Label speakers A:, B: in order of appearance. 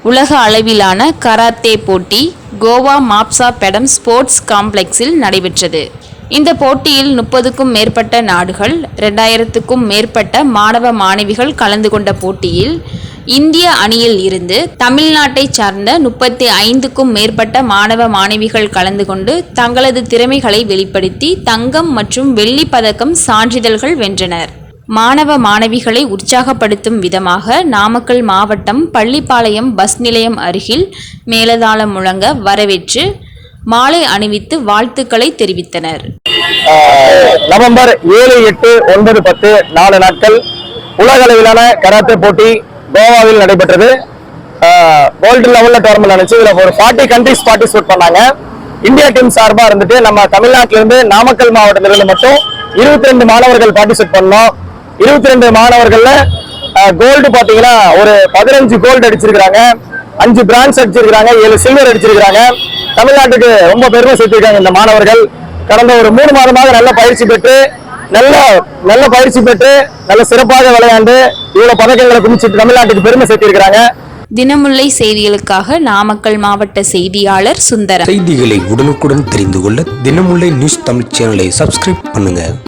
A: உலக அளவிலான கராத்தே போட்டி கோவா மாப்சா பெடம் ஸ்போர்ட்ஸ் காம்ப்ளெக்ஸில் நடைபெற்றது. இந்த போட்டியில் 30க்கும் மேற்பட்ட நாடுகள் 2000க்கும் மேற்பட்ட மாணவ மாணவிகள் கலந்து கொண்ட போட்டியில் இந்திய அணியில் இருந்து தமிழ்நாட்டை சார்ந்த 35க்கும் மேற்பட்ட மாணவ மாணவிகள் கலந்து கொண்டு தங்களது திறமைகளை வெளிப்படுத்தி தங்கம் மற்றும் வெள்ளி பதக்கம் சான்றிதழ்கள் வென்றனர். மாணவ மாணவிகளை உற்சாகப்படுத்தும் விதமாக நாமக்கல் மாவட்டம் பள்ளிப்பாளையம் பஸ் நிலையம் அருகில் மேளதாளம் முழங்க வரவேற்று மாலை அணிவித்து வாழ்த்துக்களை தெரிவித்தனர்.
B: நவம்பர் 7, 8, 9, 10 4 நாட்கள் உலக அளவிலான கராத்தே போட்டி கோவாவில் நடைபெற்றது. வேர்ல்டு லெவல்ல டோர்னமெண்ட் நடந்துச்சு. இதுல ஒரு 40 கண்ட்ரிஸ் பார்ட்டிசிபேட் பண்ணாங்க. இந்தியா டீம் சார்பா இருந்துட்டு நம்ம தமிழ்நாட்டில இருந்து நாமக்கல் மாவட்டத்திலிருந்து மட்டும் 22 மாணவர்கள் பார்ட்டிசிபேட் பண்ணோம். 22 மாணவர்கள்ல கோல்டு பாத்தீங்கன்னா ஒரு 15 கோல்டு அடிச்சிருக்காங்க, 5 பிரான்ஸ் அடிச்சிருக்காங்க, 7 சில்வர் அடிச்சிருக்காங்க. தமிழ்நாட்டுக்கு ரொம்ப பெருமை சேர்த்திருக்காங்க இந்த மாணவர்கள். கடந்த ஒரு 3 மாதமாக நல்ல பயிற்சி பெற்று நல்ல சிறப்பாக விளையாண்டு இவ்வளவு பதக்கங்களை குமிச்சிட்டு தமிழ்நாட்டுக்கு பெருமை சேர்த்திருக்கிறாங்க.
A: தினமுல்லை செய்திகளுக்காக நாமக்கல் மாவட்ட செய்தியாளர் சுந்தரம்.
C: செய்திகளை உடனுக்குடன் தெரிந்து கொள்ள தினமுல்லை நியூஸ் தமிழ் சேனலை சப்ஸ்கிரைப் பண்ணுங்க.